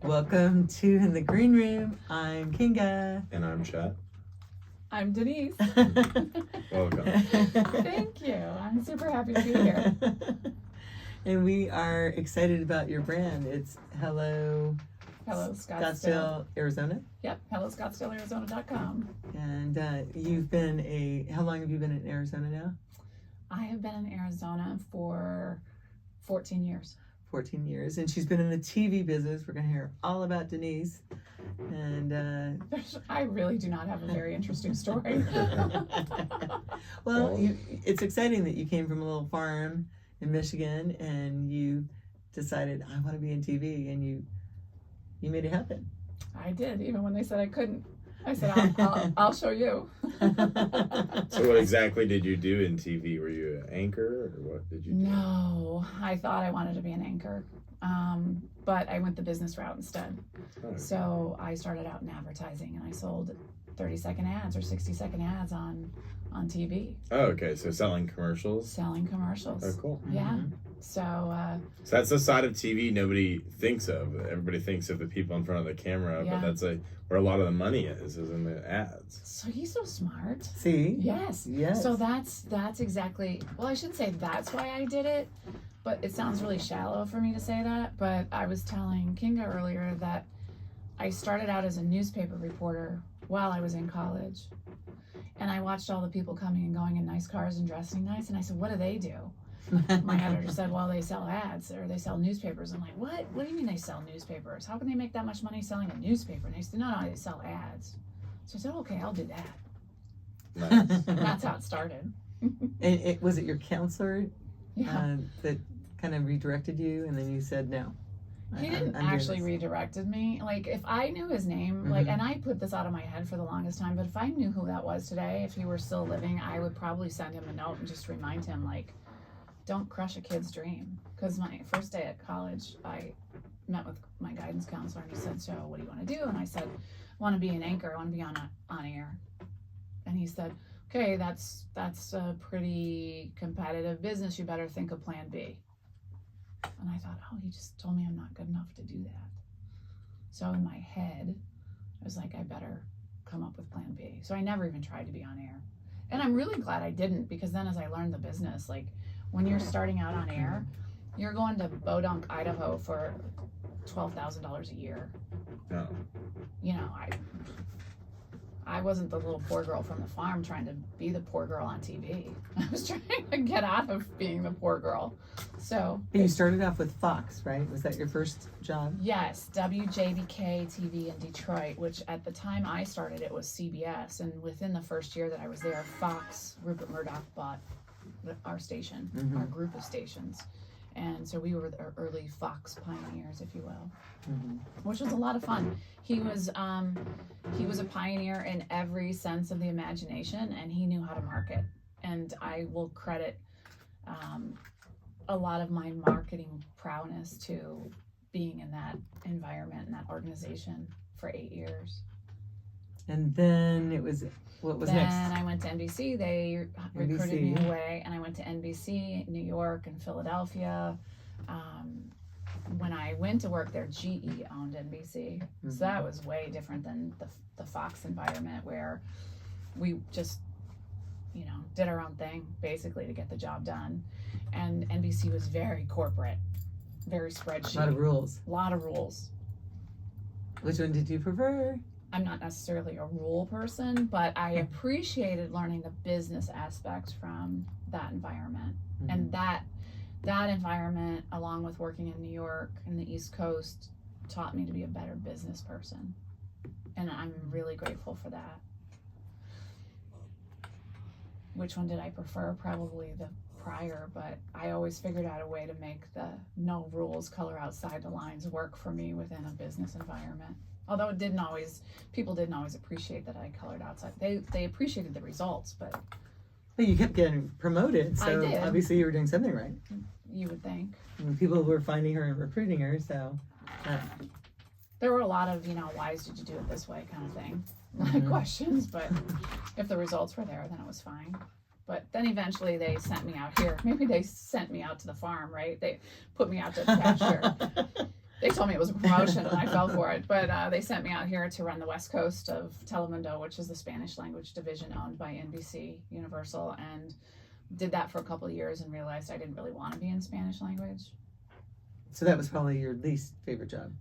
Welcome to In the Green Room. I'm Kinga. And I'm Chet. I'm Denise. Welcome. Thank you. I'm super happy to be here. And we are excited about your brand. It's Hello Scottsdale, Arizona. Yep, HelloScottsdaleArizona.com. And how long have you been in Arizona now? I have been in Arizona for 14 years. 14 years. And she's been in the TV business. We're going to hear all about Denise. And I really do not have a very interesting story. Well, it's exciting that you came from a little farm in Michigan and you decided, I want to be in TV, and you made it happen. I did, even when they said I couldn't. I said, I'll show you. So what exactly did you do in TV? Were you an anchor, or what did you do? No, I thought I wanted to be an anchor, but I went the business route instead. Oh, okay. So I started out in advertising, and I sold 30-second ads or 60-second ads on TV. Oh, okay. So selling commercials? Selling commercials. Oh, cool. Yeah. Mm-hmm. So that's the side of TV nobody thinks of. Everybody thinks of the people in front of the camera, Yeah. but that's where a lot of the money is in the ads. so he's so smart. See? Yes. Yes. So that's exactly, well, I shouldn't say that's why I did it, but it sounds really shallow for me to say that. But I was telling Kinga earlier that I started out as a newspaper reporter while I was in college. And I watched all the people coming and going in nice cars and dressing nice. And I said, what do they do? My editor said, well, they sell ads or they sell newspapers. I'm like, what? What do you mean they sell newspapers? How can they make that much money selling a newspaper? And they said, no, they sell ads. So I said, okay, I'll do that. Nice. That's how it started. And was it your counselor Yeah. that kind of redirected you, and then you said no? He didn't actually redirected me. Like, if I knew his name, like, and I put this out of my head for the longest time, but if I knew who that was today, if he were still living, I would probably send him a note and just remind him, like, don't crush a kid's dream. Because my first day at college, I met with my guidance counselor, and he said, so what do you want to do? And I said, I want to be an anchor. I want to be on air. And he said, okay, that's a pretty competitive business. You better think of plan B. And I thought, oh, he just told me I'm not good enough to do that. So in my head, I was like, I better come up with plan B. So I never even tried to be on air. And I'm really glad I didn't, because then as I learned the business, like when you're starting out on air, you're going to Bodunk, Idaho for $12,000 a year. No. You know, I wasn't the little poor girl from the farm trying to be the poor girl on TV. I was trying to get out of being the poor girl. So you started off with Fox, right? Was that your first job? yes, WJBK TV in Detroit, which at the time I started, it was CBS. And within the first year that I was there, Fox, Rupert Murdoch bought our station, our group of stations. And so we were the early Fox pioneers, if you will, which was a lot of fun. He was a pioneer in every sense of the imagination, and he knew how to market. And I will credit a lot of my marketing prowess to being in that environment and that organization for 8 years. And then what was next? Then I went to NBC. They recruited me away, and I went to NBC, New York, and Philadelphia. When I went to work there, GE owned NBC, so that was way different than the Fox environment, where we just, did our own thing basically to get the job done. And NBC was very corporate, very spreadsheet. A lot of rules. A lot of rules. Which one did you prefer? I'm not necessarily a rule person, but I appreciated learning the business aspect from that environment. And that environment, along with working in New York and the East Coast, taught me to be a better business person. And I'm really grateful for that. Which one did I prefer? Probably the prior, but I always figured out a way to make the no rules, color outside the lines work for me within a business environment. Although people didn't always appreciate that I colored outside. They appreciated the results, but you kept getting promoted, so I did. Obviously you were doing something right. You would think. And people were finding her and recruiting her, so. There were a lot of, why did you do it this way kind of thing, questions, but if the results were there, then it was fine. But then eventually they sent me out here. Maybe they sent me out to the farm, right? They put me out to pasture. They told me it was a promotion, and I fell for it. But they sent me out here to run the west coast of Telemundo, which is the Spanish language division owned by NBC Universal, and did that for a couple of years and realized I didn't really want to be in Spanish language. So that was probably your least favorite job.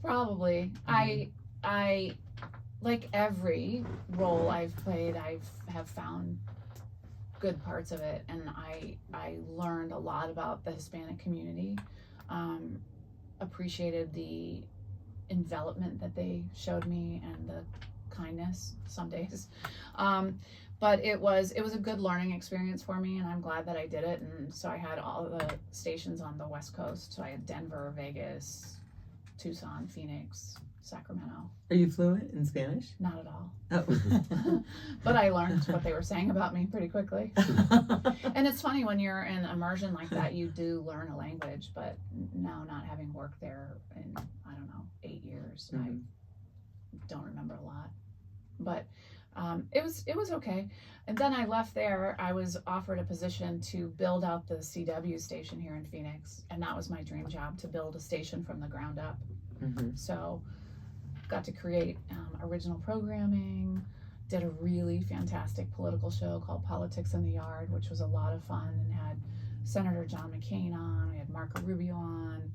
Probably. I like every role I've played, have found good parts of it, and I learned a lot about the Hispanic community. Appreciated the envelopment that they showed me and the kindness some days. But it was a good learning experience for me, and I'm glad that I did it. And so I had all the stations on the West Coast. So I had Denver, Vegas, Tucson, Phoenix, Sacramento. Are you fluent in Spanish? Not at all. Oh. But I learned what they were saying about me pretty quickly. And it's funny, when you're in immersion like that, you do learn a language. But now, not having worked there in, 8 years, I don't remember a lot. But it was okay. And then I left there. I was offered a position to build out the CW station here in Phoenix, and that was my dream job, to build a station from the ground up. So got to create original programming, did a really fantastic political show called Politics in the Yard, which was a lot of fun, and had Senator John McCain on, we had Marco Rubio on.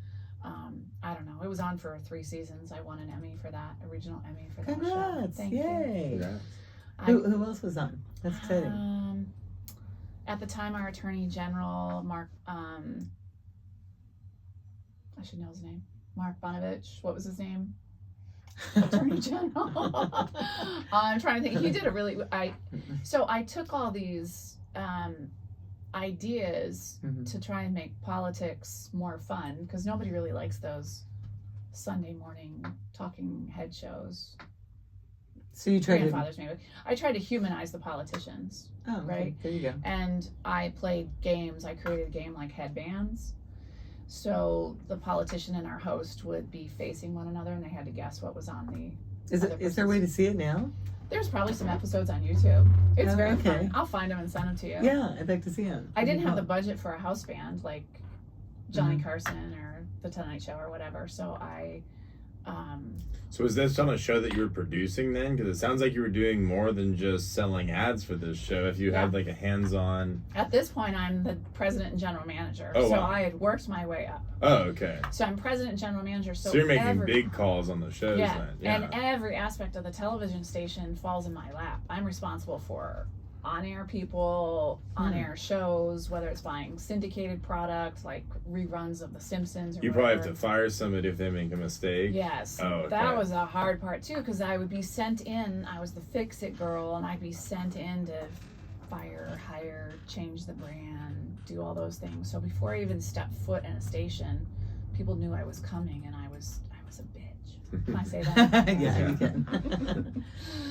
I don't know, it was on for 3 seasons. I won an Emmy for that, original Emmy for that show. Congrats! Thank Yay! you. Congrats. Who else was on? That's exciting. At the time, our Attorney General, Mark, I should know his name, Mark Bonovich, what was his name? Attorney General. I'm trying to think. He did a really, so I took all these ideas to try and make politics more fun, because nobody really likes those Sunday morning talking head shows. So you tried Grandfathers, maybe. I tried to humanize the politicians. Oh, okay. Right? There you go. And I played games. I created a game like Headbands. So the politician and our host would be facing one another, and they had to guess what was on the. Is there a way to see it now? There's probably some episodes on YouTube. It's very okay. fun. I'll find them and send them to you. Yeah, I'd like to see them. I didn't have the budget for a house band like Johnny Carson or The Tonight Show or whatever, so I. So was this on a show that you were producing then? Because it sounds like you were doing more than just selling ads for this show. If you had like a hands-on. At this point, I'm the president and general manager. Oh, so wow. I had worked my way up. Oh, okay. So I'm president and general manager. So you're making big calls on the shows then. Yeah. And every aspect of the television station falls in my lap. I'm responsible for on-air people, on-air shows, whether it's buying syndicated products like reruns of The Simpsons or You whatever. probably have to fire somebody if they make a mistake. Yes. Oh, okay. That was a hard part too, because I would be sent in, I was the fix-it girl, and I'd be sent in to fire, hire, change the brand, do all those things. So before I even stepped foot in a station, people knew I was coming, and I was a bitch. Can I say that? Yeah, you can.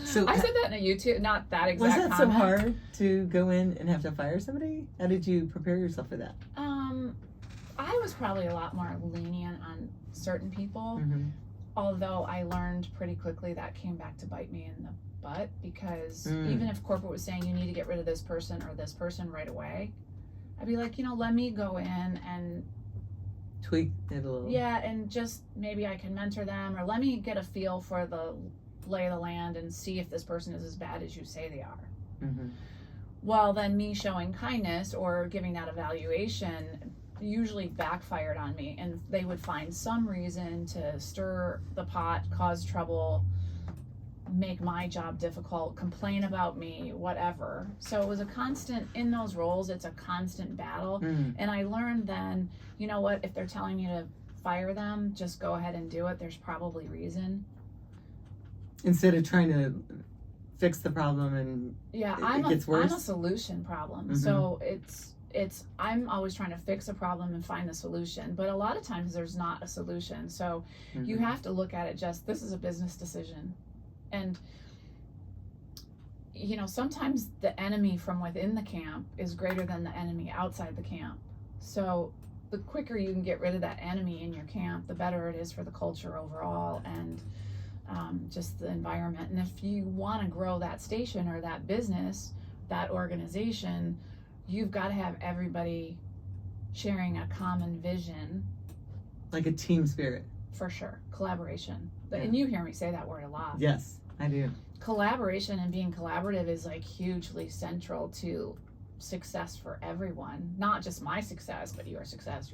So I said that in a YouTube, not that exact was that comment. so hard to go in and have to fire somebody? How did you prepare yourself for that? I was probably a lot more lenient on certain people, although I learned pretty quickly that came back to bite me in the butt, because even if corporate was saying you need to get rid of this person or this person right away, I'd be like, let me go in and tweak it a little. Yeah, and just maybe I can mentor them, or let me get a feel for the lay of the land and see if this person is as bad as you say they are. Well, then me showing kindness or giving that evaluation usually backfired on me, and they would find some reason to stir the pot, cause trouble, make my job difficult, complain about me, whatever. So it was a constant, in those roles, it's a constant battle. And I learned then, you know what, if they're telling you to fire them, just go ahead and do it. There's probably reason. Instead of trying to fix the problem and I'm it gets worse. I'm a solution problem. So it's I'm always trying to fix a problem and find the solution, but a lot of times there's not a solution. So you have to look at it just, this is a business decision. And sometimes the enemy from within the camp is greater than the enemy outside the camp. So the quicker you can get rid of that enemy in your camp, the better it is for the culture overall and just the environment. And if you want to grow that station or that business, that organization, you've got to have everybody sharing a common vision. Like a team spirit. For sure. Collaboration. Yeah. And you hear me say that word a lot. Yes, I do. Collaboration and being collaborative is like hugely central to success for everyone. Not just my success, but your success.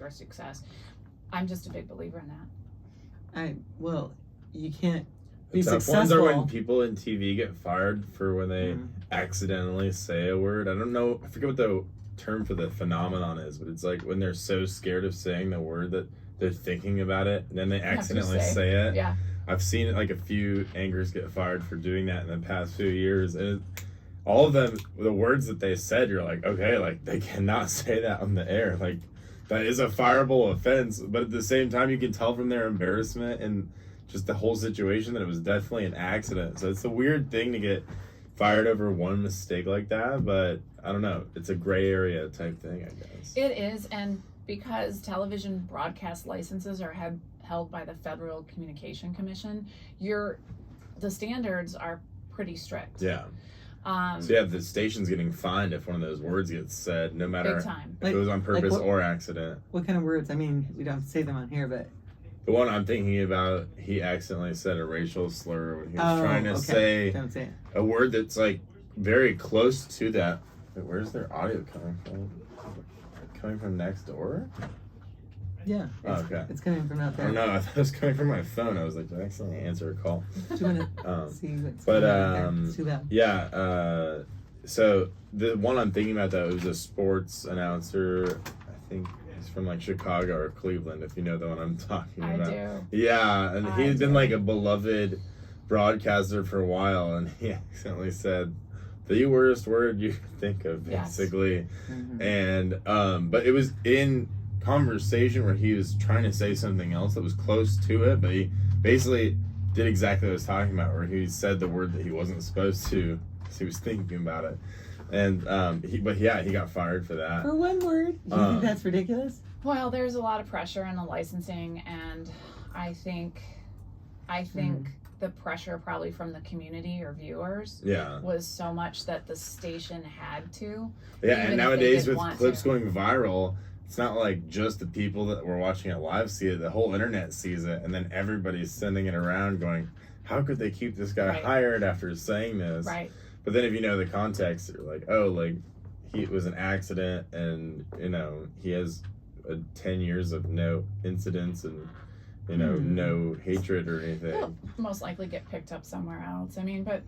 I'm just a big believer in that. Well, you can't be The tough successful. ones are when people in TV get fired for when they accidentally say a word. I don't know. I forget what the term for the phenomenon is, but it's like when they're so scared of saying the word that they're thinking about it and then they accidentally say it. Yeah. I've seen like a few anchors get fired for doing that in the past few years. And all of them, the words that they said, you're like, okay, like they cannot say that on the air. Like that is a fireable offense. But at the same time, you can tell from their embarrassment and just the whole situation that it was definitely an accident. So it's a weird thing to get fired over one mistake like that. But I don't know. It's a gray area type thing, I guess. It is. And because television broadcast licenses are held by the Federal Communication Commission, the standards are pretty strict. Yeah. So yeah, the station's getting fined if one of those words gets said, no matter Big time. if it was on purpose what, or accident. What kind of words? I mean, we don't have to say them on here, but the one I'm thinking about, he accidentally said a racial slur when he was trying to say don't say it. a word that's like very close to that. Wait, where's their audio coming from? Coming from next door? Yeah. Okay. It's coming from out there. Oh no, I thought it was coming from my phone. I was like, did I accidentally answer a call? Do you want to see what's But going on there? It's too bad. yeah, so the one I'm thinking about though is a sports announcer. I think he's from like Chicago or Cleveland, if you know the one I'm talking about. I do. Yeah, and he's been like a beloved broadcaster for a while, and he accidentally said the worst word you could think of, basically. Yes. Mm-hmm. And but it was in conversation where he was trying to say something else that was close to it, but he basically did exactly what I was talking about, where he said the word that he wasn't supposed to, because he was thinking about it. And he got fired for that. For one word? You think that's ridiculous? Well, there's a lot of pressure in the licensing, and I think the pressure probably from the community or viewers was so much that the station had to. Yeah, and nowadays with clips to. going viral, it's not like just the people that were watching it live see it, the whole internet sees it, and then everybody's sending it around going, how could they keep this guy hired after saying this? Right. But then if you know the context, you're like, oh, like, it was an accident, and, you know, he has 10 years of no incidents and, you know, no hatred or anything. He'll most likely get picked up somewhere else. I mean, but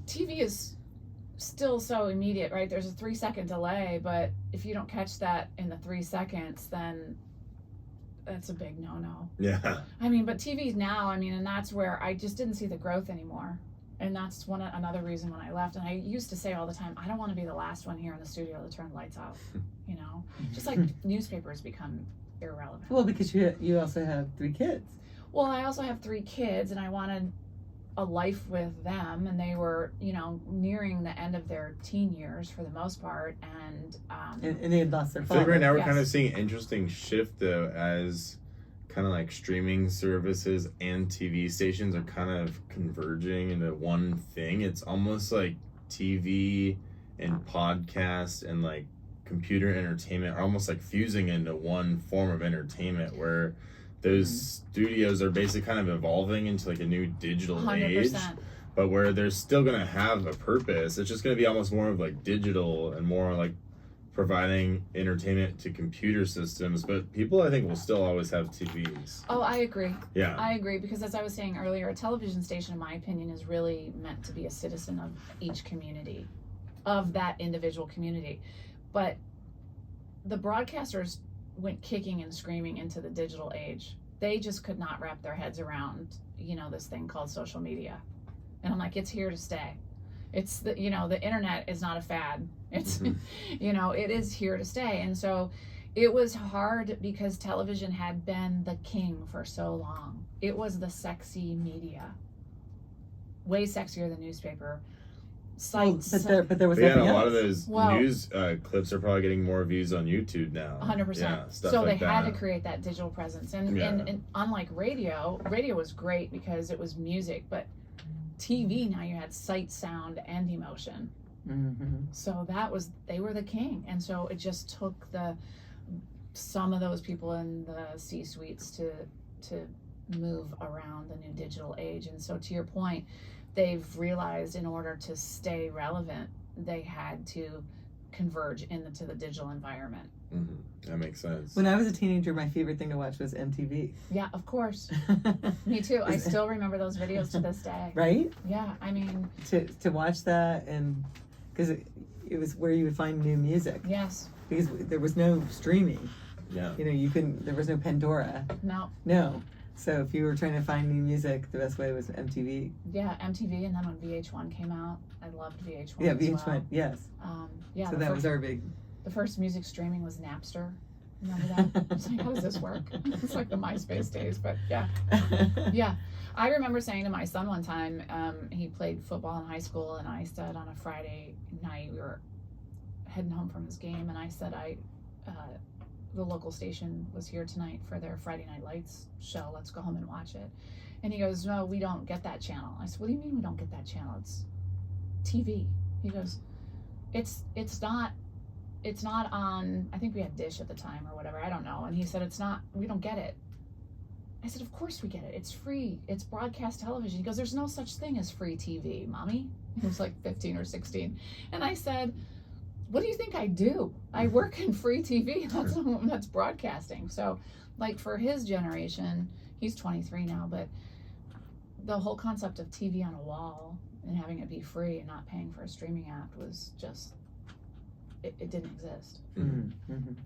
TV is still so immediate, right? There's a 3-second delay, but if you don't catch that in the 3 seconds, then that's a big no-no. Yeah. I mean, but TV's now, I mean, and that's where I just didn't see the growth anymore. And that's another reason when I left. And I used to say all the time, I don't want to be the last one here in the studio to turn the lights off, you know? Just like newspapers become irrelevant. Well, because you also have 3 kids. Well, I also have 3 kids, and I wanted a life with them, and they were, you know, nearing the end of their teen years for the most part, and they had lost their I father. think right now we're kind of seeing an interesting shift, though, as kind of like streaming services and TV stations are kind of converging into one thing. It's almost like TV and podcast and like computer entertainment are almost like fusing into one form of entertainment, where those studios are basically kind of evolving into like a new digital 100%. age, but where they're still going to have a purpose. It's just going to be almost more of like digital and more like providing entertainment to computer systems, but people I think will still always have TVs. Oh, I agree. Yeah. I agree, because as I was saying earlier, a television station, in my opinion, is really meant to be a citizen of each community, of that individual community. But the broadcasters went kicking and screaming into the digital age. They just could not wrap their heads around, you know, this thing called social media. And I'm like, it's here to stay. It's the, you know, the internet is not a fad. It's, you know, it is here to stay. And so it was hard because television had been the king for so long. It was the sexy media. Way sexier than newspaper. Sites. But there was Yeah, nothing a lot else. of those news clips are probably getting more views on YouTube now. 100%. Yeah, stuff so like they had that. to create that digital presence. And unlike radio was great because it was music, but TV, now you had sight, sound, and emotion. So they were the king. And so it just took some of those people in the C-suites to to move around the new digital age. And so to your point, they've realized in order to stay relevant, they had to converge into the digital environment. That makes sense. When I was a teenager, my favorite thing to watch was MTV. Yeah, of course. Me too. I still remember those videos to this day. Right? Yeah, I mean, To watch that, and because it was where you would find new music. yes. Because there was no streaming. Yeah. You know, you couldn't. There was no Pandora. No. So if you were trying to find new music, the best way was MTV. Yeah, MTV, and then when VH1 came out, I loved VH1. Yeah, as VH1. well. Yes. Yeah. So that was our big. The first music streaming was Napster. Remember that? It's like, how does this work? It's like the MySpace days, but yeah. Yeah. I remember saying to my son one time, he played football in high school, and I said on a Friday night, we were heading home from his game, and I said, the local station was here tonight for their Friday Night Lights show. Let's go home and watch it. And he goes, no, we don't get that channel. I said, what do you mean we don't get that channel? It's TV. He goes, it's not on, I think we had Dish at the time or whatever, I don't know. And he said, we don't get it. I said, of course we get it. It's free. It's broadcast television. He goes, there's no such thing as free TV, Mommy. He was like 15 or 16. And I said, what do you think I do? I work in free TV. That's broadcasting. So like for his generation, he's 23 now, but the whole concept of TV on a wall and having it be free and not paying for a streaming app was just, it didn't exist.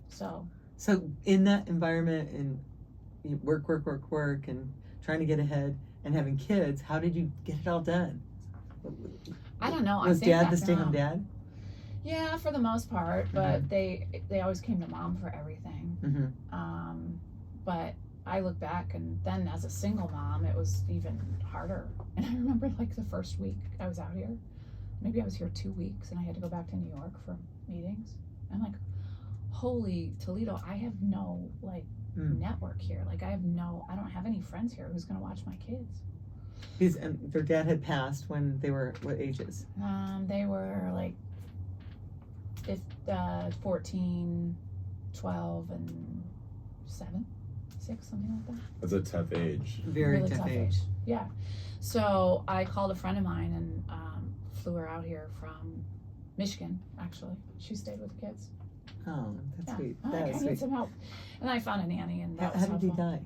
So in that environment, and you work, and trying to get ahead, and having kids, how did you get it all done? I don't know. Was Dad the stay-home dad? Yeah, for the most part, but they always came to Mom for everything. But I look back, and then as a single mom, it was even harder. And I remember like the first week I was out here, maybe I was here 2 weeks, and I had to go back to New York for meetings. I'm like, holy Toledo, I have no like network here. Like I don't have any friends here who's gonna watch my kids. Because their dad had passed when they were what ages? They were like 14, 12, and 7, 6, something like that. That's a tough age. Very really tough age. Yeah. So I called a friend of mine and flew her out here from Michigan, actually. She stayed with the kids. Oh, that's sweet. I That's need sweet. some help. And I found a nanny, and that How was did he die?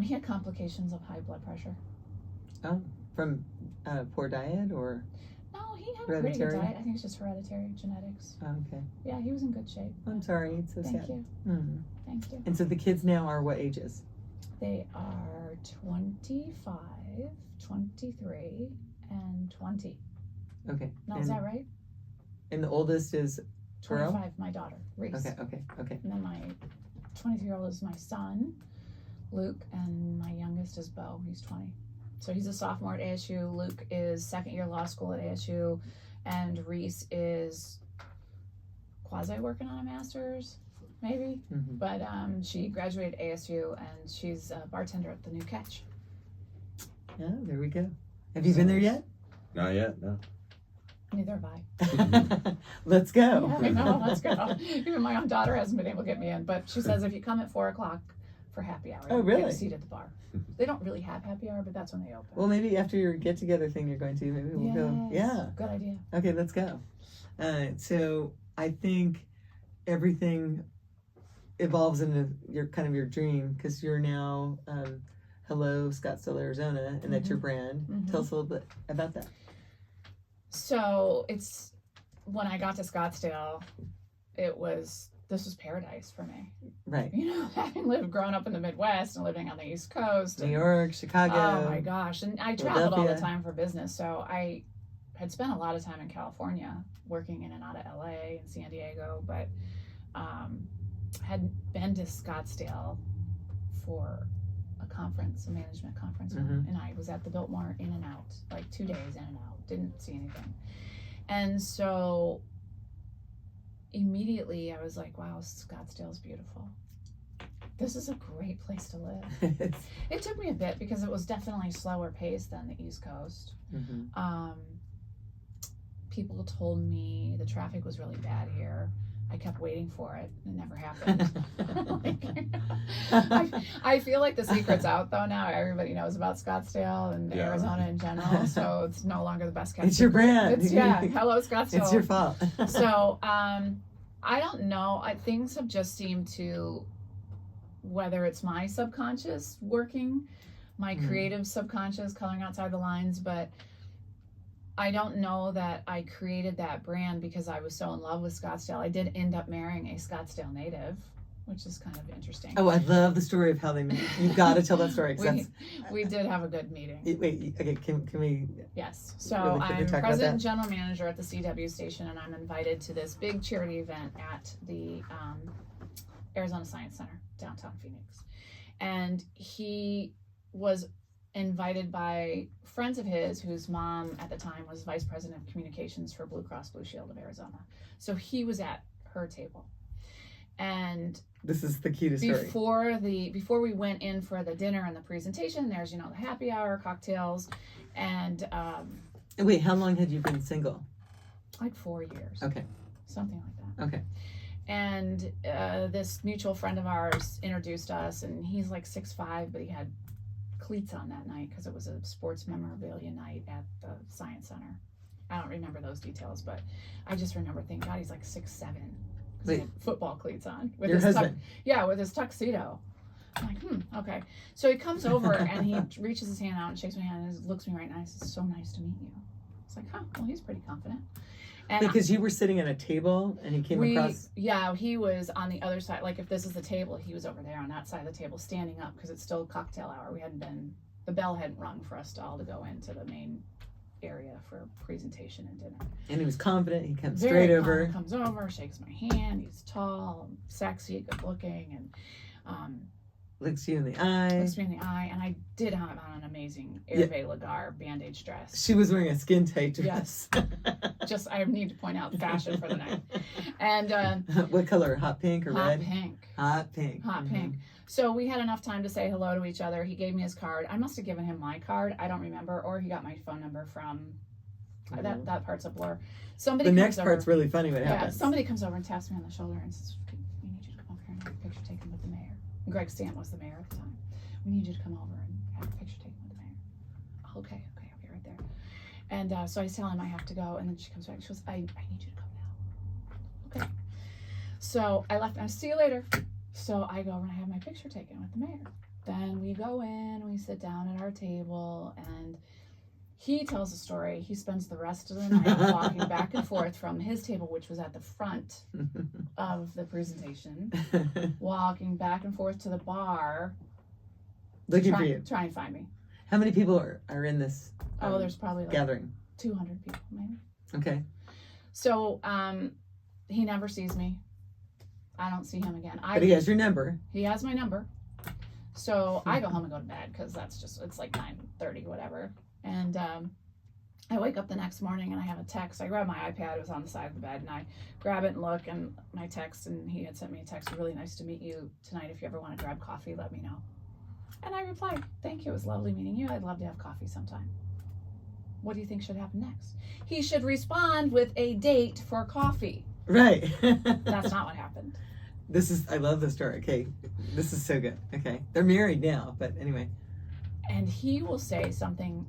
He had complications of high blood pressure. Oh, from poor diet or? No, he had a pretty good Hereditary? diet. I think it's just hereditary genetics. Oh, okay. Yeah, he was in good shape. I'm sorry. It's so Thank sad. you. Thank you. And so the kids now are what ages? They are 25, 23, and 20. Okay. No, is that right? And the oldest is girl? 25, my daughter, Reese. Okay. And then my 23-year-old is my son, Luke, and my youngest is Bo. He's 20. So he's a sophomore at ASU. Luke is second year law school at ASU. And Reese is quasi working on a master's, maybe. But she graduated ASU, and she's a bartender at the New Catch. Yeah, there we go. Have you been there yet? Not yet, no. Neither have I. Let's go. Yeah, I know, let's go. Even my own daughter hasn't been able to get me in, but she says if you come at 4 o'clock for happy hour, Oh, you really? get a seat at the bar. They don't really have happy hour, but that's when they open. Well, maybe after your get together thing you're going to, maybe we'll go. Yeah. Good idea. Okay, let's go. So I think everything evolves into your dream, because you're now Hello Scottsdale, Arizona, and that's your brand. Tell us a little bit about that. So it's when I got to Scottsdale, this was paradise for me. Right. You know, having grown up in the Midwest and living on the East Coast. New York, Chicago. Oh my gosh. And I traveled all the time for business. So I had spent a lot of time in California working in and out of LA and San Diego, but had been to Scottsdale for a conference, a management conference. And I was at the Biltmore in and out, like 2 days in and out, didn't see anything. And so immediately I was like, wow, Scottsdale's beautiful. This is a great place to live. It took me a bit because it was definitely slower paced than the East Coast. People told me the traffic was really bad here. I kept waiting for it. It never happened. I feel like the secret's out though now. Everybody knows about Scottsdale and Arizona in general, so it's no longer the best kept. It's your brand. Hello Scottsdale. It's your fault. So I don't know. Things have just seemed to, whether it's my subconscious working, my creative subconscious coloring outside the lines, but I don't know that I created that brand because I was so in love with Scottsdale. I did end up marrying a Scottsdale native, which is kind of interesting. Oh, I love the story of how they met. You've got to tell that story. We did have a good meeting. Wait, okay, can we? Yes. So really I'm president and general manager at the CW station, and I'm invited to this big charity event at the Arizona Science Center, downtown Phoenix. And he was invited by friends of his whose mom at the time was vice president of communications for Blue Cross Blue Shield of Arizona. So he was at her table. And this is the key to story. Before we went in for the dinner and the presentation, there's, the happy hour, cocktails, and wait, how long had you been single? Like 4 years. Okay. Something like that. Okay. And this mutual friend of ours introduced us, and he's like 6'5", but he had cleats on that night because it was a sports memorabilia night at the Science Center. I don't remember those details, but I just remember thinking, God, he's like 6'7", because he had football cleats on. With your his husband? With his tuxedo. I'm like, okay. So he comes over and he reaches his hand out and shakes my hand and looks me right in the eyes and says, "So nice to meet you." It's like, well, he's pretty confident. And because you were sitting at a table and he came across. Yeah, he was on the other side. Like if this is the table, he was over there on that side of the table, standing up because it's still cocktail hour. The bell hadn't rung for us all to go into the main area for presentation and dinner. And he was confident. He comes Very straight over. Comes over, shakes my hand. He's tall, sexy, good looking, and looks you in the eye. Looks me in the eye, and I did have on an amazing Hervé Lagar bandage dress. She was wearing a skin tight dress. Yes. I need to point out fashion for the night. And what color? Hot pink or red? Pink. Hot pink. Hot pink. So we had enough time to say hello to each other. He gave me his card. I must have given him my card. I don't remember. Or he got my phone number from that part's a blur. The next part's really funny what happens. Yeah, somebody comes over and taps me on the shoulder and says, "We need you to come over here and have a picture taken with the mayor." And Greg Stant was the mayor at the time. "We need you to come over and have a picture taken with the mayor." Okay, I'll be right there. And so I tell him I have to go, and then she comes back and she goes, I need you to come now. Okay. So I left, and I see you later. So I go over and I have my picture taken with the mayor. Then we go in, we sit down at our table, and he tells a story. He spends the rest of the night walking back and forth from his table, which was at the front of the presentation, walking back and forth to the bar. Looking for you. Try and find me. How many people are in this there's probably like gathering? 200 people, maybe. Okay. So he never sees me. I don't see him again. But he has your number. He has my number. So I go home and go to bed because it's like 9:30, whatever. And I wake up the next morning and I have a text. I grab my iPad. It was on the side of the bed. And I grab it and look and my text. And he had sent me a text. "Really nice to meet you tonight. If you ever want to grab coffee, let me know." And I replied, "Thank you. It was lovely meeting you. I'd love to have coffee sometime." What do you think should happen next? He should respond with a date for coffee. Right. That's not what happened. I love this story. Okay. This is so good. Okay. They're married now, but anyway. And he will say something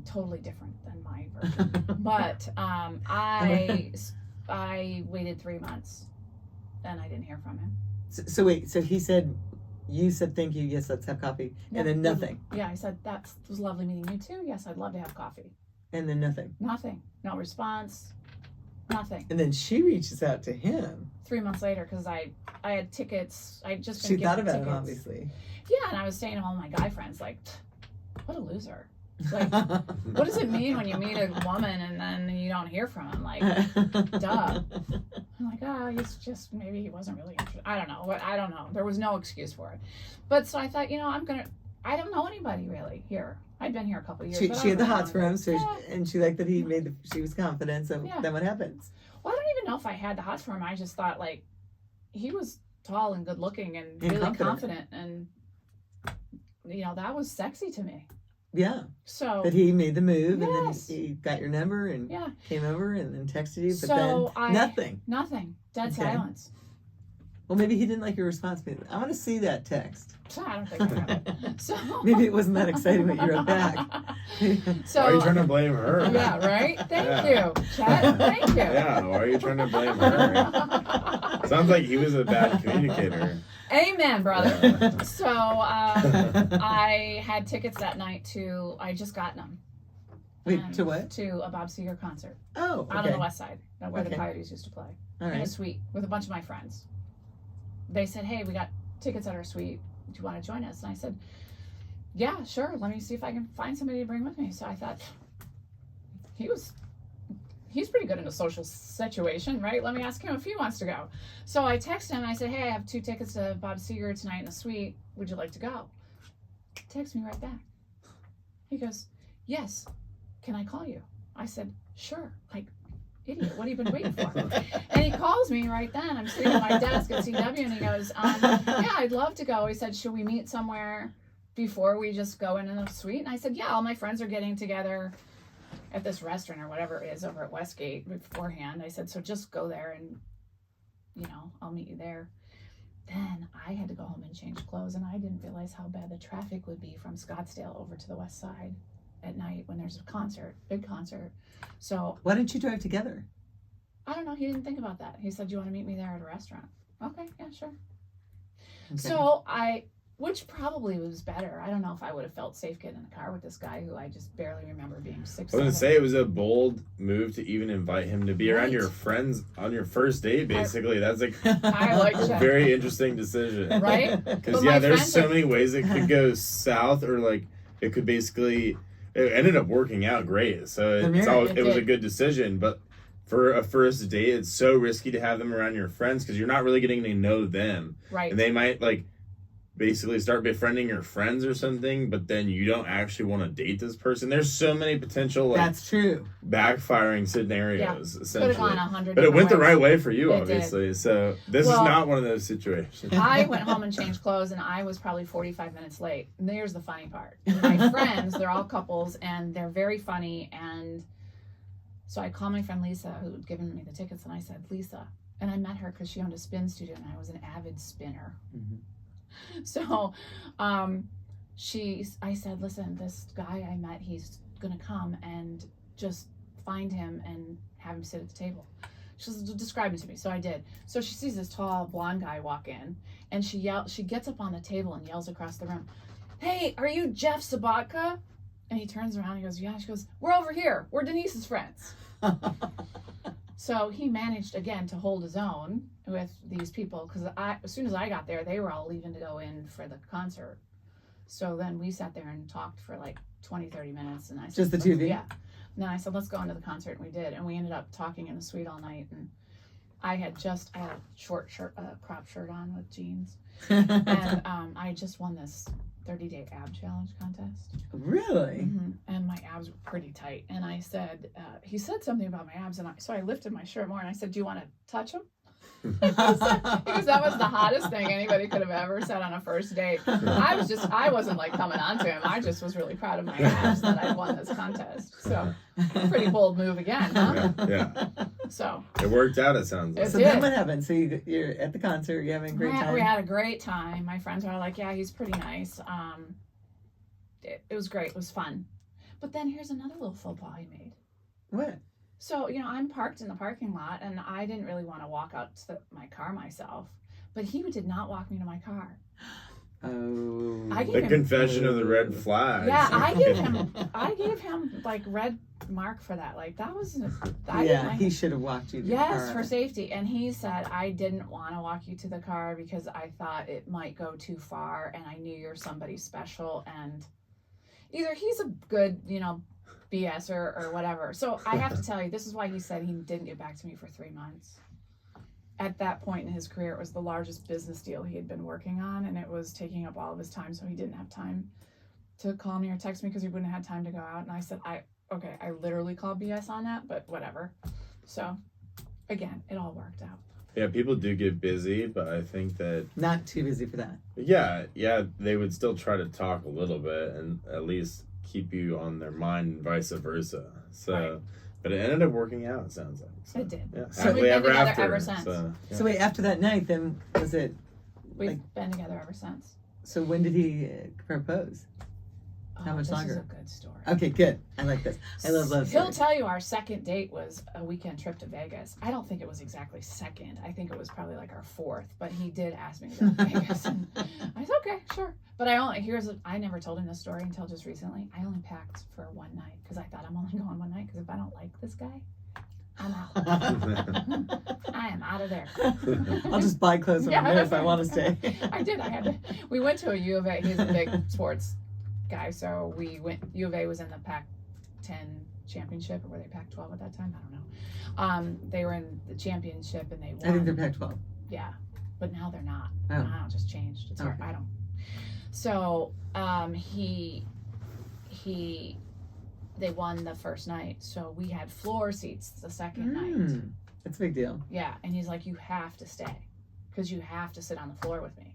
totally different than my version. But I waited 3 months and I didn't hear from him. So wait, so you said thank you, yes, let's have coffee, and then nothing. Yeah, I said it was lovely meeting you too. Yes, I'd love to have coffee. And then nothing. Nothing. No response. Nothing. And then she reaches out to him. 3 months later, because I had tickets. I just been she given thought about tickets. him, obviously. Yeah, and I was saying to all my guy friends, like, what a loser. Like, what does it mean when you meet a woman and then you don't hear from him? Like, duh. I'm like, he's just, maybe he wasn't really interested. I don't know. There was no excuse for it. But so I thought, I don't know anybody really here. I'd been here a couple of years. She had the hots for him, and she liked that she was confident, so then what happens? Well, I don't even know if I had the hots for him. I just thought, like, he was tall and good looking and really confident. And, that was sexy to me. Yeah. So That he made the move, and then Yes. he got your number and yeah, came over and then texted you, but So then nothing. nothing, dead Okay. silence. Well, maybe he didn't like your response. I want to see that text. I don't think I got it. So Maybe it wasn't that exciting what you wrote back. So Why are you trying to blame her? yeah, right. Thank Yeah. you, Chet. Thank you. Yeah, why are you trying to blame her? Sounds like he was a bad communicator. Amen, brother. Yeah. So I had tickets that night to. I just gotten them. Wait, And to what? To a Bob Seger concert Oh, okay. out on the west side, where the Okay. Coyotes used to play. All In a right. suite with a bunch of my friends. They said, "Hey, we got tickets at our suite. Do you want to join us?" And I said, "Yeah, sure. Let me see if I can find somebody to bring with me." So I thought, he's pretty good in a social situation, right? Let me ask him if he wants to go. So I texted him and I said, "Hey, I have 2 tickets to Bob Seger tonight in a suite. Would you like to go?" Text me right back. He goes, "Yes. Can I call you?" I said, "Sure." Like, idiot, what have you been waiting for? And he calls me right then. I'm sitting at my desk at CW and he goes, "Yeah, I'd love to go." He said, "Should we meet somewhere before we just go in the suite?" And I said, "Yeah, all my friends are getting together at this restaurant or whatever it is over at Westgate beforehand." I said, "So just go there and, I'll meet you there." Then I had to go home and change clothes, and I didn't realize how bad the traffic would be from Scottsdale over to the west side at night when there's a concert, big concert. So Why didn't you drive together? I don't know. He didn't think about that. He said, "Do you want to meet me there at a restaurant?" Okay, yeah, sure. Okay. So which probably was better. I don't know if I would have felt safe getting in the car with this guy who I just barely remember being 6'7". I was gonna say it was a bold move to even invite him to be around Right. your friends on your first date. Basically, that's like I like a Chet. very interesting decision, Right? Because But my there's friends so are- many ways it could go south, or like it could basically. It ended up working out great, so The it marriage, was a did. good decision. But for a first date, it's so risky to have them around your friends because you're not really getting to know them, Right. and they might like basically start befriending your friends or something. But then you don't actually want to date this person. There's so many potential like That's true. backfiring scenarios. Could have Essentially, gone 100 but it went the different right ways. way for you, It obviously. So this Well, is not one of those situations. I went home and changed clothes, and I was probably 45 minutes late. And here's the funny part. My friends, they're all couples, and they're very funny. And so I called my friend Lisa, who had given me the tickets, and I said, "Lisa," and I met her because she owned a spin studio, and I was an avid spinner. Mhm. So I said, "Listen, this guy I met, he's going to come, and just find him and have him sit at the table." She was describing to me, so I did. So she sees this tall blonde guy walk in, and she gets up on the table and yells across the room, "Hey, are you Jeff Sabatka?" And he turns around and he goes, "Yeah." She goes, "We're over here. We're Denise's friends." So he managed again to hold his own with these people, because as soon as I got there, they were all leaving to go in for the concert. So then we sat there and talked for like 20-30 minutes, and I said, Just the two of you? Yeah. And then I said, "Let's go into the concert," and we did, and we ended up talking in the suite all night. And I had a short shirt, crop shirt on with jeans, and I just won this 30-day ab challenge contest. Really? And my abs were pretty tight. And I said, he said something about my abs, and so I lifted my shirt more, and I said, "Do you want to touch them?" Because that was the hottest thing anybody could have ever said on a first date. I wasn't like coming on to him. I just was really proud of my abs that I won this contest. So, pretty bold move again, huh? Yeah. So, It worked out, it sounds like. It So did. then what happened? So you're at the concert, you're having a great time? we had a great time. My friends were all like, "Yeah, he's pretty nice." It was great. It was fun. But then here's another little faux pas he made. What? So, I'm parked in the parking lot, and I didn't really want to walk out to my car myself. But he did not walk me to my car. Oh. I gave The him- confession of the red flag. Yeah, I gave him like red mark for that. Like that was, He should have walked you to the Yes, car. for safety. And he said, "I didn't want to walk you to the car because I thought it might go too far, and I knew you're somebody special." And either he's a good, BSer or whatever. So I have to tell you, this is why he said he didn't get back to me for 3 months. At that point in his career, it was the largest business deal he had been working on, and it was taking up all of his time, so he didn't have time to call me or text me because he wouldn't have had time to go out. And I said, I literally called BS on that, but whatever. So, again, it all worked out. Yeah, people do get busy, but I think that Not too busy for that. yeah, they would still try to talk a little bit and at least keep you on their mind and vice versa. So, Right. but it ended up working out. It sounds like so, It did. Yeah, So we've happily been ever together after. ever since. So, yeah. So wait, after that night, then was it? We've been together ever since. So when did he propose? How much this longer? is a good story. Okay, good. I like this. I love love He'll stories. tell you our second date was a weekend trip to Vegas. I don't think it was exactly second. I think it was probably like our fourth. But he did ask me to go to Vegas, and I said okay, sure. But I never told him this story until just recently. I only packed for one night because I thought I'm only going one night because if I don't like this guy, I'm out. I am out of there. I'll just buy clothes when I'm there if I want to stay. I did. I had to. We went to a U of A. He's a big sports guy, so we went. U of A was in the Pac-10 championship, or were they Pac-12 at that time? I don't know. They were in the championship and they won. I think they're Pac-12. Yeah, but now they're not. Oh. I don't know, it just changed. It's hard. Okay. I don't. So they won the first night, so we had floor seats the second night. That's a big deal. Yeah, and he's like, you have to stay because you have to sit on the floor with me.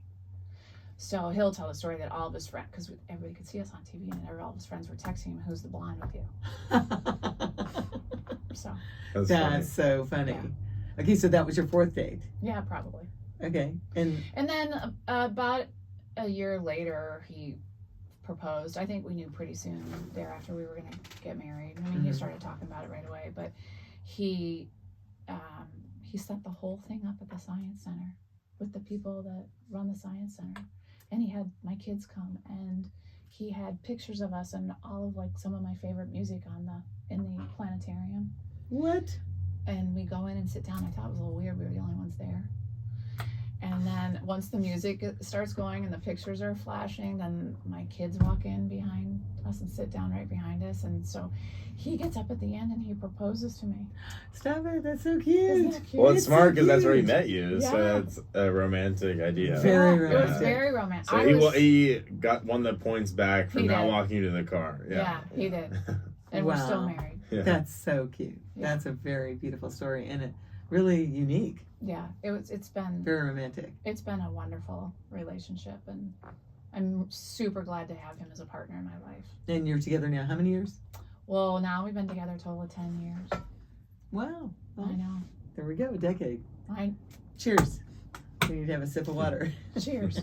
So he'll tell the story that all of his friends, because everybody could see us on TV, and all of his friends were texting him, "Who's the blonde with you?" So That's That's funny. so funny. Yeah. Okay, so that was your fourth date. yeah, probably. Okay, and And then about a year later, he proposed. I think we knew pretty soon thereafter we were going to get married. I mean, he Mhm. started talking about it right away, but he set the whole thing up at the Science Center with the people that run the Science Center. And he had my kids come, and he had pictures of us and all of like some of my favorite music in the planetarium. what? And we go in and sit down. I thought it was a little weird. We were the only ones there. And then once the music starts going and the pictures are flashing, then my kids walk in behind us and sit down right behind us. And so he gets up at the end and he proposes to me. Stop it! That's so Isn't cute. that cute? Well, it's It's so smart because that's where he cute. met you, so Yeah. it's a romantic idea. Very It was romantic. very romantic. So he won the points back from He not did. walking you to the car. Yeah, he did. And we're still Wow. married. Yeah. That's so cute. Yeah. That's a very beautiful story and it really unique. Yeah, it's been Very romantic. a wonderful relationship, and I'm super glad to have him as a partner in my life. And you're together now how many years? Well, now we've been together a total of 10 years. Wow. I Well, know. there we go. A decade. I Cheers. We need to have a sip of water. cheers.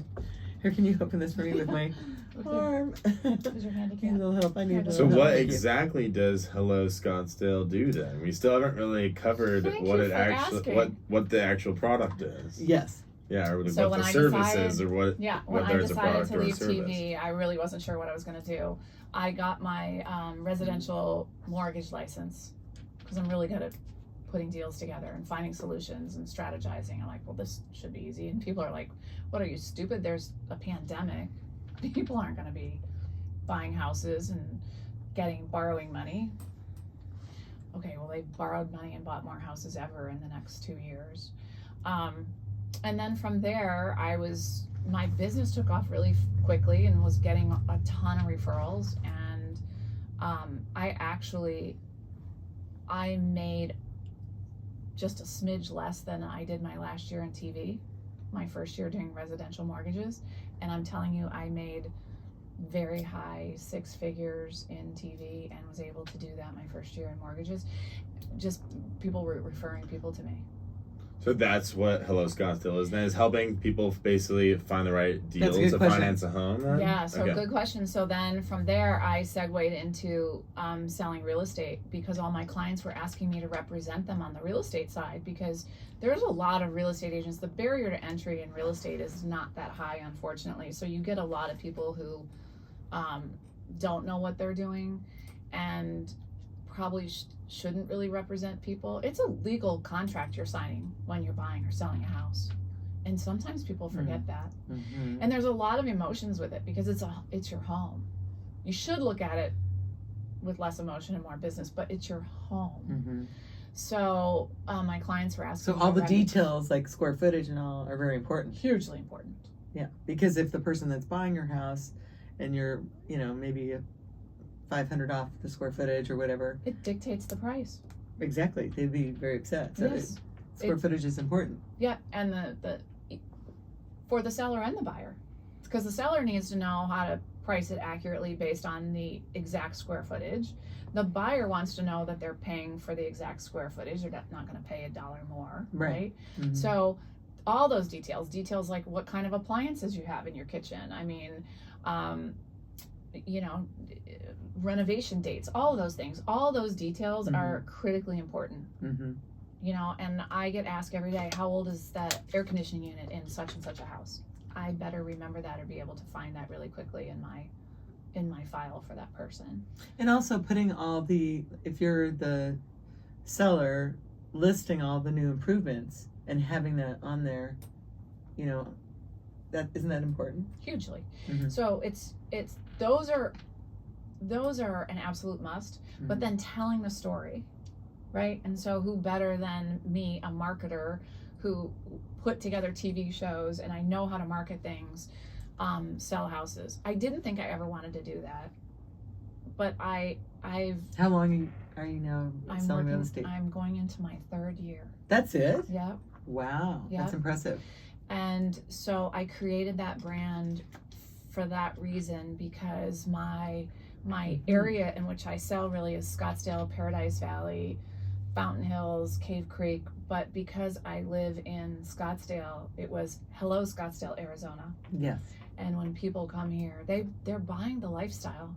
Here, can you open this for me with my With your, arm? with your Need a handicap. little help. I need a So So little what help. exactly does Hello Scottsdale do then? We still haven't really covered Thank what you it for actually asking. what the actual product is. Yes. Yeah, or So what when the I service decided- is, or what. Yeah, when I whether it's a decided product to or a leave service. TV, I really wasn't sure what I was going to do. I got my residential mortgage license because I'm really good at putting deals together and finding solutions and strategizing. I'm like, well, this should be easy. And people are like, what are you, stupid? There's a pandemic. People aren't going to be buying houses and borrowing money. Okay, well, they borrowed money and bought more houses ever in the next 2 years. And then from there, my business took off really quickly and was getting a ton of referrals. And I made just a smidge less than I did my last year in TV, my first year doing residential mortgages. And I'm telling you, I made very high 6 figures in TV and was able to do that my first year in mortgages. Just people were referring people to me. So that's what Hello Scottsdale is. Then is helping people basically find the right That's a deals good to question. finance a home. Then? Yeah, so Okay. good question. So then from there, I segued into selling real estate because all my clients were asking me to represent them on the real estate side because there's a lot of real estate agents. The barrier to entry in real estate is not that high, unfortunately. So you get a lot of people who don't know what they're doing and probably shouldn't really represent people. It's a legal contract you're signing when you're buying or selling a house. And sometimes people forget that. Mm-hmm. And there's a lot of emotions with it because it's your home. You should look at it with less emotion and more business, but it's your home. Mm-hmm. So my clients were asking. So me all the to details like square footage and all are very important. hugely important. Yeah, because if the person that's buying your house and you're, maybe 500 off the square footage or whatever, It dictates the price. exactly, they'd be very upset. So Yes. square footage is important. Yeah, and the for the seller and the buyer, because the seller needs to know how to price it accurately based on the exact square footage. The buyer wants to know that they're paying for the exact square footage. They're not going to pay $1 more, right? Mm-hmm. So all those details like what kind of appliances you have in your kitchen. I mean, you know, renovation dates, all of those things, all those details are critically important. You know, and I get asked every day, how old is that air conditioning unit in such and such a house? I better remember that or be able to find that really quickly in my file for that person. And also putting if you're the seller, listing all the new improvements and having that on there, you know, isn't that important? Hugely. So it's those are an absolute must, but then telling the story, right? And so who better than me, a marketer who put together TV shows and I know how to market things, sell houses. I didn't think I ever wanted to do that, but I've. How long are you now selling real estate? I'm going into my 3rd year. That's it? Yep. Wow. Yep. That's impressive. And so I created that brand for that reason, because my area in which I sell really is Scottsdale, Paradise Valley, Fountain Hills, Cave Creek, but because I live in Scottsdale, it was hello Scottsdale, Arizona. Yes. And when people come here, they're buying the lifestyle.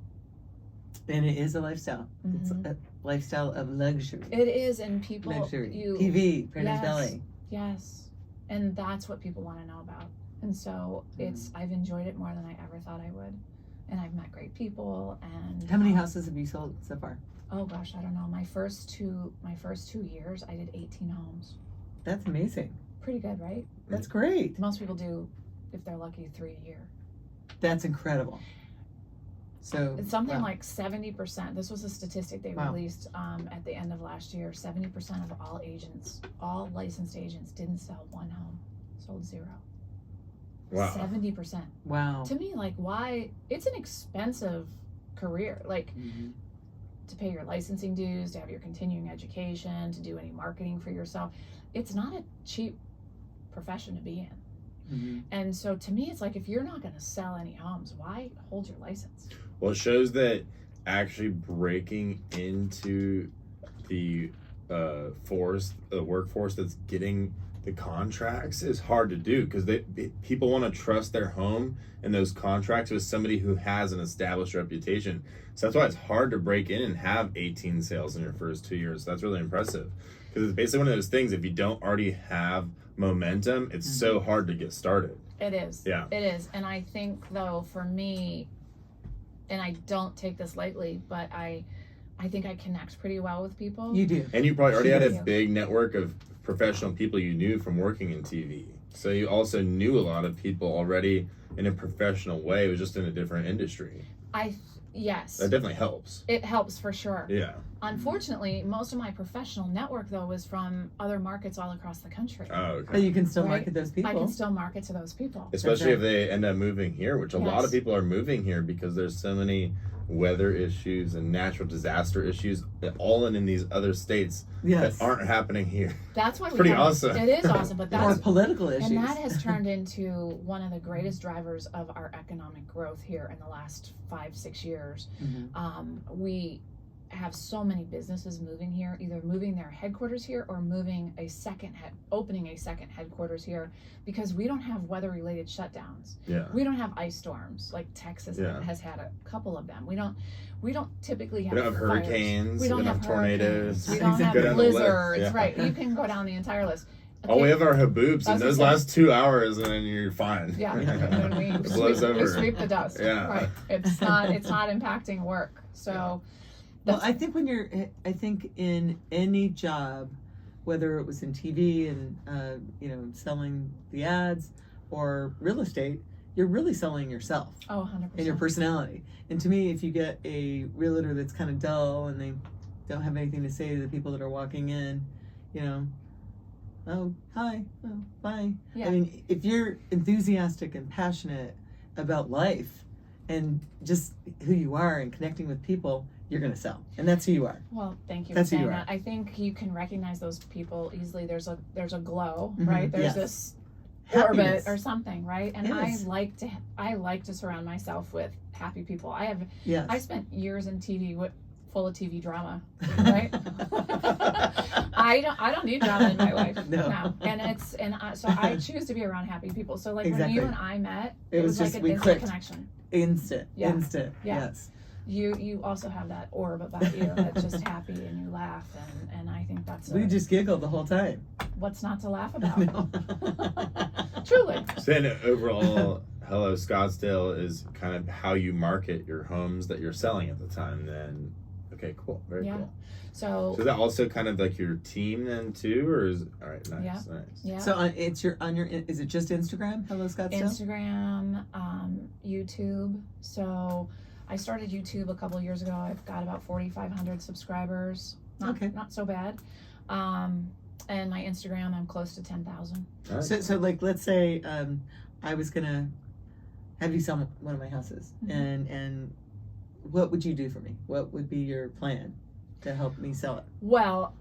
And it is a lifestyle. It's a lifestyle of luxury. It is, and people luxury. TV, Paradise Valley. Yes. And that's what people want to know about. And so I've enjoyed it more than I ever thought I would. And I've met great people. And how many houses have you sold so far? Oh gosh, I don't know. My first 2 years, I did 18 homes. That's amazing. Pretty good, right? That's great. Most people do, if they're lucky, 3 a year. That's incredible. So it's something like 70%. This was a statistic they released at the end of last year. 70% of all agents, all licensed agents, didn't sell 1 home, sold 0. Wow. 70%. Wow. To me, like, why? It's an expensive career. Like, to pay your licensing dues, to have your continuing education, to do any marketing for yourself. It's not a cheap profession to be in. And so to me, it's like, if you're not going to sell any homes, why hold your license? Well, it shows that actually breaking into the workforce that's getting the contracts is hard to do, because people want to trust their home and those contracts with somebody who has an established reputation. So that's why it's hard to break in and have 18 sales in your first 2 years. That's really impressive, because it's basically one of those things, if you don't already have momentum, it's so hard to get started. It is. Yeah. It is. And I think, though, for me, and I don't take this lightly, but I think I connect pretty well with people. You do. And you probably already had a big network of professional people you knew from working in TV. So you also knew a lot of people already in a professional way. It was just in a different industry. Yes. That definitely helps. It helps for sure. Yeah. Unfortunately, most of my professional network, though, was from other markets all across the country. Oh, okay. But you can still market those people. I can still market to those people. Especially if they end up moving here, which a lot of people are moving here because there's so many weather issues and natural disaster issues all in these other states that aren't happening here. That's why it's pretty awesome. It is awesome, but that's or political issues. And that has turned into one of the greatest drivers of our economic growth here in the last 5-6 years. We have so many businesses moving here, either moving their headquarters here or opening a second headquarters here, because we don't have weather-related shutdowns. Yeah. We don't have ice storms like Texas has had a couple of them. We don't typically have. We don't have hurricanes. We don't have tornadoes. We don't have blizzards. Right. You can go down the entire list. Okay. Oh, we have our haboops in those last 2 hours, and then you're fine. Yeah, and we sweep the dust. Yeah. Right. It's not impacting work. So. Well, I think I think in any job, whether it was in TV and selling the ads or real estate, you're really selling yourself. Oh, 100%. And your personality. And to me, if you get a realtor that's kind of dull and they don't have anything to say to the people that are walking in, oh, hi, oh, bye. Yeah. I mean, if you're enthusiastic and passionate about life and just who you are and connecting with people, you're going to sell. And that's who you are. Well, thank you for saying that. I think you can recognize those people easily. There's a glow, right? There's this Happiness. orbit or something, right? And Yes. I like to surround myself with happy people. Yes. I spent years in TV full of TV drama, right? I don't need drama in my life. No. So I choose to be around happy people. So like when Exactly. you and I met, It it was was like just- an we instant clicked. connection. Instant. Yeah. Instant. Yeah. Yes. You also have that orb about you that's just happy and you laugh and I think that's We just giggled the whole time. what's not to laugh about. No. Truly. So then overall, Hello Scottsdale is kind of how you market your homes that you're selling at the time. Then, okay, cool, very Yeah. cool. So So is that also kind of like your team then too, or is all right? Nice, Yeah. nice. yeah. So is it just Instagram? Hello Scottsdale. Instagram, YouTube. So I started YouTube a couple years ago. I've got about 4,500 subscribers. Not so bad. And my Instagram, I'm close to 10,000. Nice. So like, let's say I was gonna have you sell one of my houses, Mhm. and what would you do for me? What would be your plan to help me sell it? Well,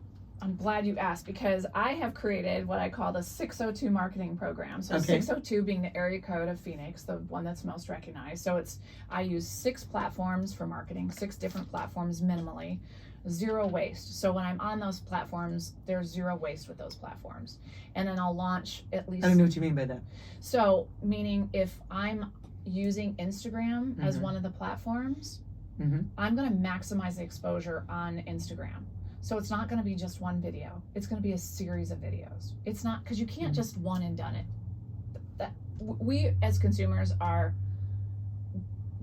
I'm glad you asked because I have created what I call the 602 marketing program. So Okay. 602 being the area code of Phoenix, the one that's most recognized. So I use 6 platforms for marketing, 6 different platforms minimally, 0 waste. So when I'm on those platforms, there's 0 waste with those platforms. And then I'll launch at least. I don't know what you mean by that. So meaning if I'm using Instagram as Mhm. one of the platforms, Mhm. I'm going to maximize the exposure on Instagram. So it's not going to be just one video. It's going to be a series of videos. It's not because you can't just one and done it. We as consumers are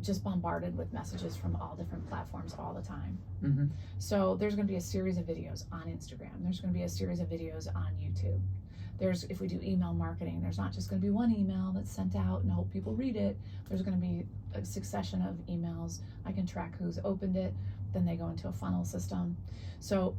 just bombarded with messages from all different platforms all the time. Mhm. So there's going to be a series of videos on Instagram. There's going to be a series of videos on YouTube. If we do email marketing, there's not just going to be one email that's sent out and hope people read it. There's going to be a succession of emails. I can track who's opened it. Then they go into a funnel system. So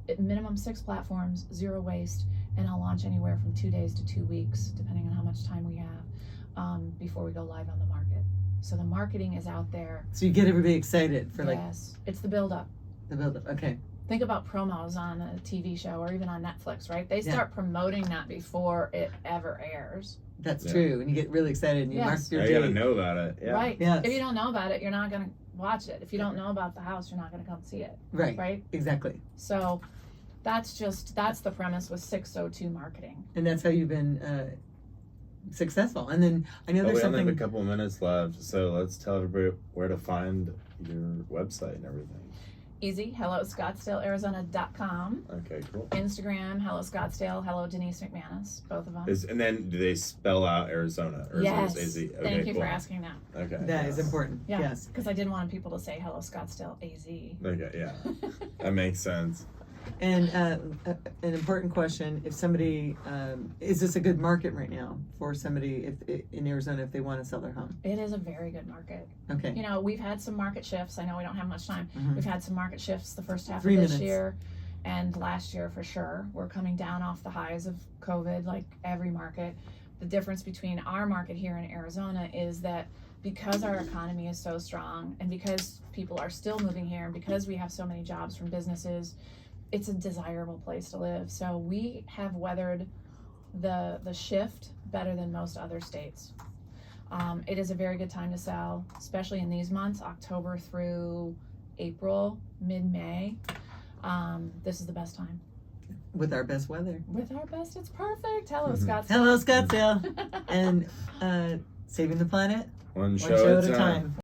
at minimum 6 platforms, 0 waste, and I'll launch anywhere from 2 days to 2 weeks, depending on how much time we have, before we go live on the market. So the marketing is out there. So you get everybody excited for like Yes, it's the build-up. the build-up. Okay. Think about promos on a TV show or even on Netflix, right? They start promoting that before it ever airs. That's Yeah. true. And you get really excited and you mark Yes. your I gotta date. know about it. Yeah. Right. Yes. If you don't know about it, you're not going to watch it. If you don't know about the house, you're not going to come see it. Right. Right? Exactly. So that's the premise with 602 marketing. And that's how you've been successful. And then I know Oh, there's we only have something. a couple of minutes left, so let's tell everybody where to find your website and everything. Easy. HelloScottsdaleArizona.com. Okay, cool. Instagram, Hello Scottsdale, Hello Denise McManus, both of them. And then do they spell out Arizona? Or Yes. is it AZ? Okay, Thank you cool. for asking that. Okay. That is important. Yeah. Yes. Because I didn't want people to say Hello Scottsdale AZ. Okay, yeah. That makes sense. And an important question: if somebody is this a good market right now for somebody in Arizona if they want to sell their home? It is a very good market. Okay. You know, we've had some market shifts. I know we don't have much time. Mhm. We've had some market shifts the first half 3 of this minutes. year and last year for sure. We're coming down off the highs of COVID like every market. The difference between our market here in Arizona is that because our economy is so strong and because people are still moving here and because we have so many jobs from businesses, it's a desirable place to live. So we have weathered the shift better than most other states. It is a very good time to sell, especially in these months, October through April, mid-May. This is the best time. With our best weather. With our best, it's perfect. Hello, Mhm. Scottsdale. Hello, Scottsdale. And saving the planet One one show, show at at a a time. time.